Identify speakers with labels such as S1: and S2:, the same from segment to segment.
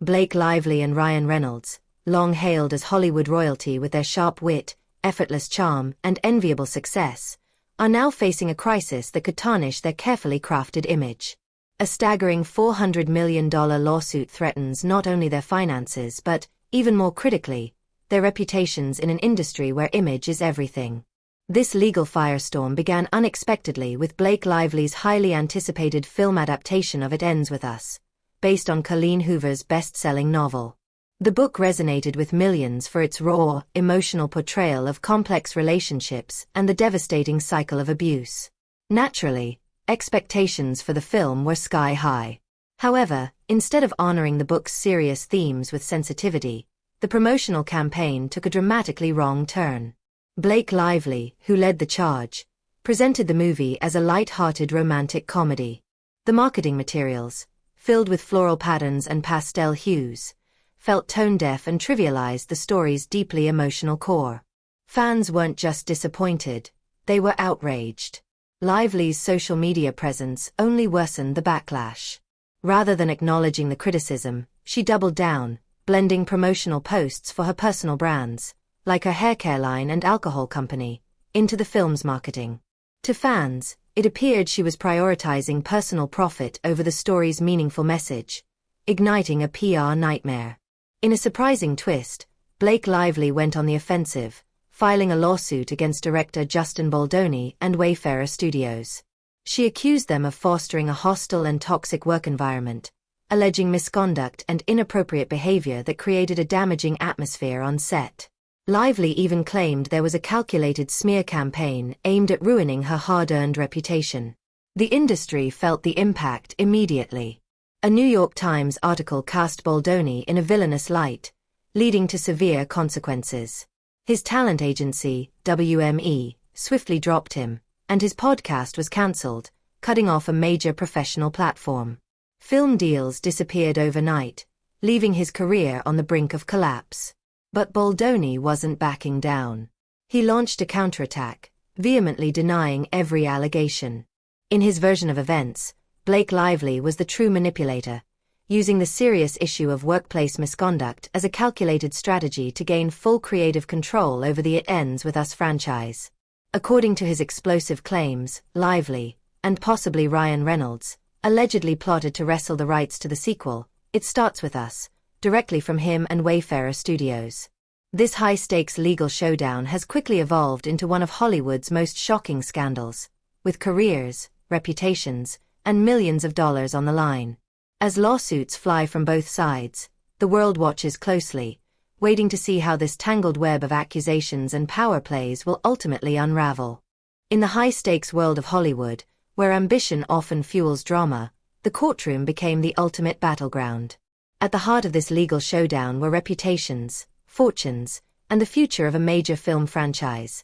S1: Blake Lively and Ryan Reynolds, long hailed as Hollywood royalty with their sharp wit, effortless charm, and enviable success, are now facing a crisis that could tarnish their carefully crafted image. A staggering $400 million lawsuit threatens not only their finances but, even more critically, their reputations in an industry where image is everything. This legal firestorm began unexpectedly with Blake Lively's highly anticipated film adaptation of It Ends With Us, based on Colleen Hoover's best-selling novel. The book resonated with millions for its raw, emotional portrayal of complex relationships and the devastating cycle of abuse. Naturally, expectations for the film were sky-high. However, instead of honoring the book's serious themes with sensitivity, the promotional campaign took a dramatically wrong turn. Blake Lively, who led the charge, presented the movie as a light-hearted romantic comedy. The marketing materials, filled with floral patterns and pastel hues, felt tone-deaf and trivialized the story's deeply emotional core. Fans weren't just disappointed, they were outraged. Lively's social media presence only worsened the backlash. Rather than acknowledging the criticism, she doubled down, blending promotional posts for her personal brands, like her haircare line and alcohol company, into the film's marketing. To fans, it appeared she was prioritizing personal profit over the story's meaningful message, igniting a PR nightmare. In a surprising twist, Blake Lively went on the offensive, filing a lawsuit against director Justin Baldoni and Wayfarer Studios. She accused them of fostering a hostile and toxic work environment, alleging misconduct and inappropriate behavior that created a damaging atmosphere on set. Lively even claimed there was a calculated smear campaign aimed at ruining her hard-earned reputation. The industry felt the impact immediately. A New York Times article cast Baldoni in a villainous light, leading to severe consequences. His talent agency, WME, swiftly dropped him, and his podcast was cancelled, cutting off a major professional platform. Film deals disappeared overnight, leaving his career on the brink of collapse. But Baldoni wasn't backing down. He launched a counterattack, vehemently denying every allegation. In his version of events, Blake Lively was the true manipulator, using the serious issue of workplace misconduct as a calculated strategy to gain full creative control over the It Ends With Us franchise. According to his explosive claims, Lively, and possibly Ryan Reynolds, allegedly plotted to wrestle the rights to the sequel, It Starts With Us, directly from him and Wayfarer Studios. This high-stakes legal showdown has quickly evolved into one of Hollywood's most shocking scandals, with careers, reputations, and millions of dollars on the line. As lawsuits fly from both sides, the world watches closely, waiting to see how this tangled web of accusations and power plays will ultimately unravel. In the high-stakes world of Hollywood, where ambition often fuels drama, the courtroom became the ultimate battleground. At the heart of this legal showdown were reputations, fortunes, and the future of a major film franchise,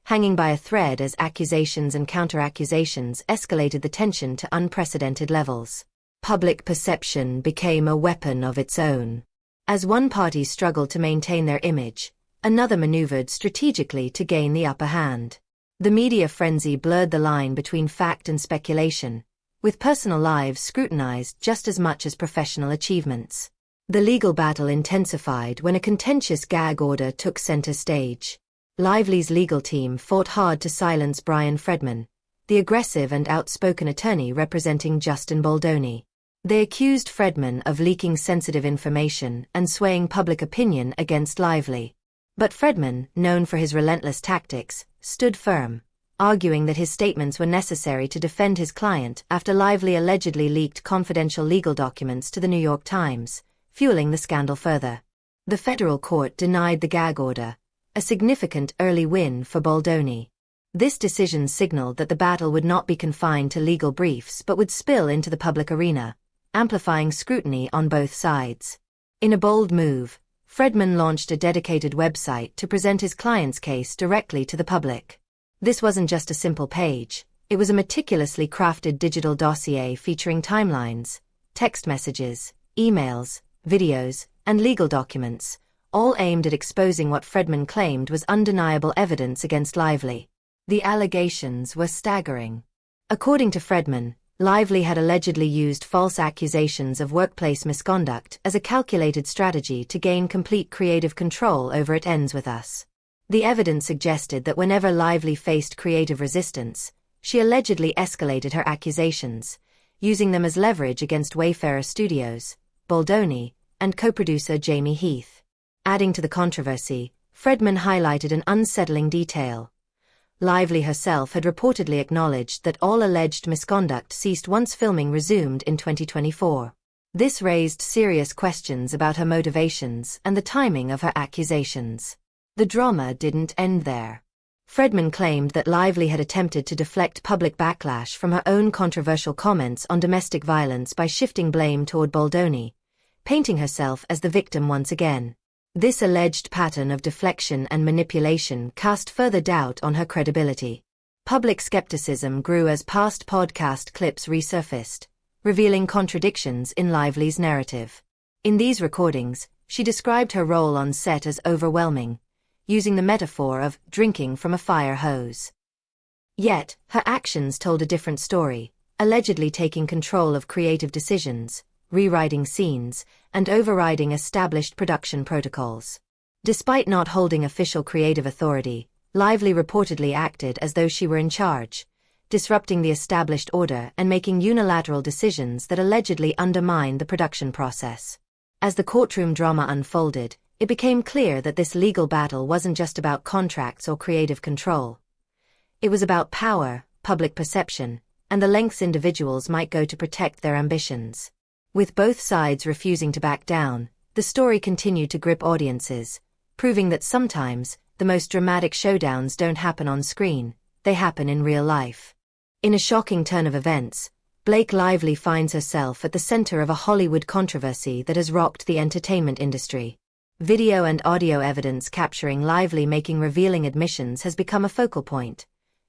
S1: hanging by a thread as accusations and counter-accusations escalated the tension to unprecedented levels. Public perception became a weapon of its own. As one party struggled to maintain their image, another maneuvered strategically to gain the upper hand. The media frenzy blurred the line between fact and speculation, with personal lives scrutinized just as much as professional achievements. The legal battle intensified when a contentious gag order took center stage. Lively's legal team fought hard to silence Brian Fredman, the aggressive and outspoken attorney representing Justin Baldoni. They accused Fredman of leaking sensitive information and swaying public opinion against Lively. But Fredman, known for his relentless tactics, stood firm, arguing that his statements were necessary to defend his client after Lively allegedly leaked confidential legal documents to the New York Times, fueling the scandal further. The federal court denied the gag order, a significant early win for Baldoni. This decision signaled that the battle would not be confined to legal briefs but would spill into the public arena, amplifying scrutiny on both sides. In a bold move, Fredman launched a dedicated website to present his client's case directly to the public. This wasn't just a simple page, it was a meticulously crafted digital dossier featuring timelines, text messages, emails, videos, and legal documents, all aimed at exposing what Fredman claimed was undeniable evidence against Lively. The allegations were staggering. According to Fredman, Lively had allegedly used false accusations of workplace misconduct as a calculated strategy to gain complete creative control over It Ends With Us. The evidence suggested that whenever Lively faced creative resistance, she allegedly escalated her accusations, using them as leverage against Wayfarer Studios, Baldoni, and co-producer Jamie Heath. Adding to the controversy, Fredman highlighted an unsettling detail. Lively herself had reportedly acknowledged that all alleged misconduct ceased once filming resumed in 2024. This raised serious questions about her motivations and the timing of her accusations. The drama didn't end there. Fredman claimed that Lively had attempted to deflect public backlash from her own controversial comments on domestic violence by shifting blame toward Baldoni, painting herself as the victim once again. This alleged pattern of deflection and manipulation cast further doubt on her credibility. Public skepticism grew as past podcast clips resurfaced, revealing contradictions in Lively's narrative. In these recordings, she described her role on set as overwhelming, using the metaphor of drinking from a fire hose. Yet, her actions told a different story, allegedly taking control of creative decisions, rewriting scenes, and overriding established production protocols. Despite not holding official creative authority, Lively reportedly acted as though she were in charge, disrupting the established order and making unilateral decisions that allegedly undermined the production process. As the courtroom drama unfolded, it became clear that this legal battle wasn't just about contracts or creative control. It was about power, public perception, and the lengths individuals might go to protect their ambitions. With both sides refusing to back down, the story continued to grip audiences, proving that sometimes, the most dramatic showdowns don't happen on screen, they happen in real life. In a shocking turn of events, Blake Lively finds herself at the center of a Hollywood controversy that has rocked the entertainment industry. Video and audio evidence capturing Lively making revealing admissions has become a focal point,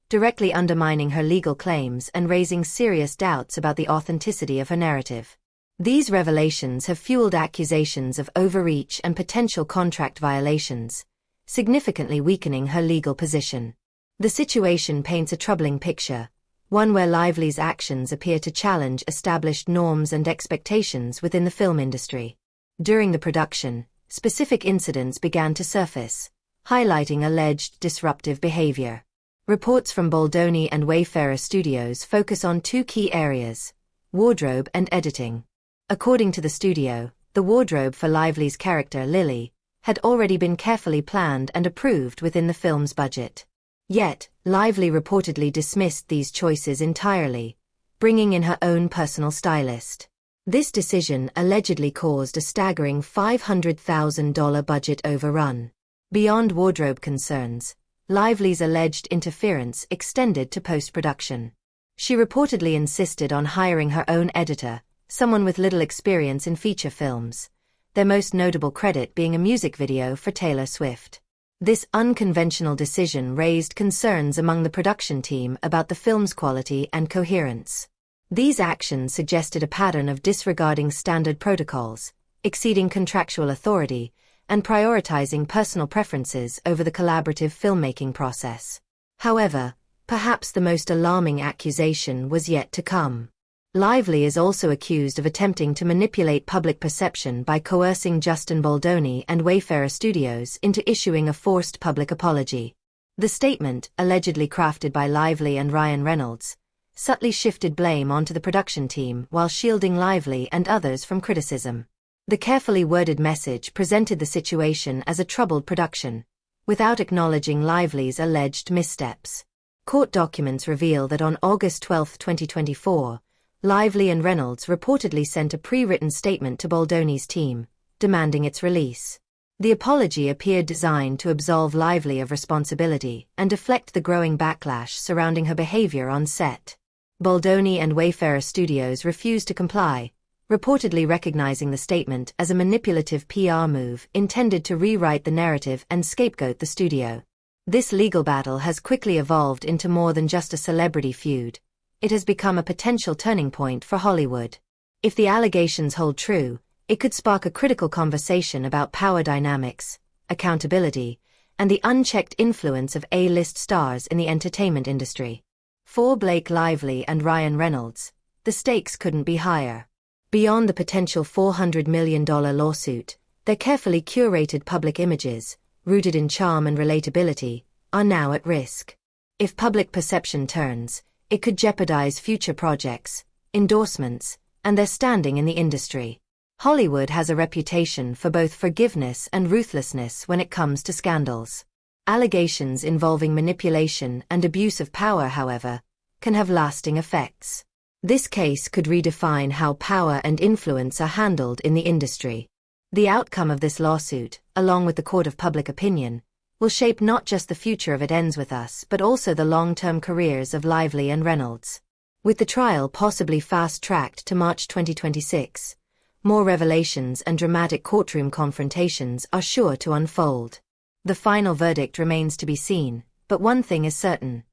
S1: directly undermining her legal claims and raising serious doubts about the authenticity of her narrative. These revelations have fueled accusations of overreach and potential contract violations, significantly weakening her legal position. The situation paints a troubling picture, one where Lively's actions appear to challenge established norms and expectations within the film industry. During the production, specific incidents began to surface, highlighting alleged disruptive behavior. Reports from Baldoni and Wayfarer Studios focus on two key areas: wardrobe and editing. According to the studio, the wardrobe for Lively's character Lily had already been carefully planned and approved within the film's budget. Yet, Lively reportedly dismissed these choices entirely, bringing in her own personal stylist. This decision allegedly caused a staggering $500,000 budget overrun. Beyond wardrobe concerns, Lively's alleged interference extended to post-production. She reportedly insisted on hiring her own editor, someone with little experience in feature films, their most notable credit being a music video for Taylor Swift. This unconventional decision raised concerns among the production team about the film's quality and coherence. These actions suggested a pattern of disregarding standard protocols, exceeding contractual authority, and prioritizing personal preferences over the collaborative filmmaking process. However, perhaps the most alarming accusation was yet to come. Lively is also accused of attempting to manipulate public perception by coercing Justin Baldoni and Wayfarer Studios into issuing a forced public apology. The statement, allegedly crafted by Lively and Ryan Reynolds, subtly shifted blame onto the production team while shielding Lively and others from criticism. The carefully worded message presented the situation as a troubled production, without acknowledging Lively's alleged missteps. Court documents reveal that on August 12, 2024, Lively and Reynolds reportedly sent a pre-written statement to Baldoni's team, demanding its release. The apology appeared designed to absolve Lively of responsibility and deflect the growing backlash surrounding her behavior on set. Baldoni and Wayfarer Studios refused to comply, reportedly recognizing the statement as a manipulative PR move intended to rewrite the narrative and scapegoat the studio. This legal battle has quickly evolved into more than just a celebrity feud. It has become a potential turning point for Hollywood. If the allegations hold true, it could spark a critical conversation about power dynamics, accountability, and the unchecked influence of A-list stars in the entertainment industry. For Blake Lively and Ryan Reynolds, the stakes couldn't be higher. Beyond the potential $400 million lawsuit, their carefully curated public images, rooted in charm and relatability, are now at risk. If public perception turns, it could jeopardize future projects, endorsements, and their standing in the industry. Hollywood has a reputation for both forgiveness and ruthlessness when it comes to scandals. Allegations involving manipulation and abuse of power, however, can have lasting effects. This case could redefine how power and influence are handled in the industry. The outcome of this lawsuit, along with the court of public opinion, will shape not just the future of It Ends With Us but also the long-term careers of Lively and Reynolds. With the trial possibly fast-tracked to March 2026, more revelations and dramatic courtroom confrontations are sure to unfold. The final verdict remains to be seen, but one thing is certain: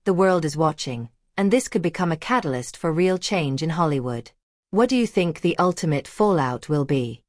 S1: the world is watching, and this could become a catalyst for real change in Hollywood. What do you think the ultimate fallout will be?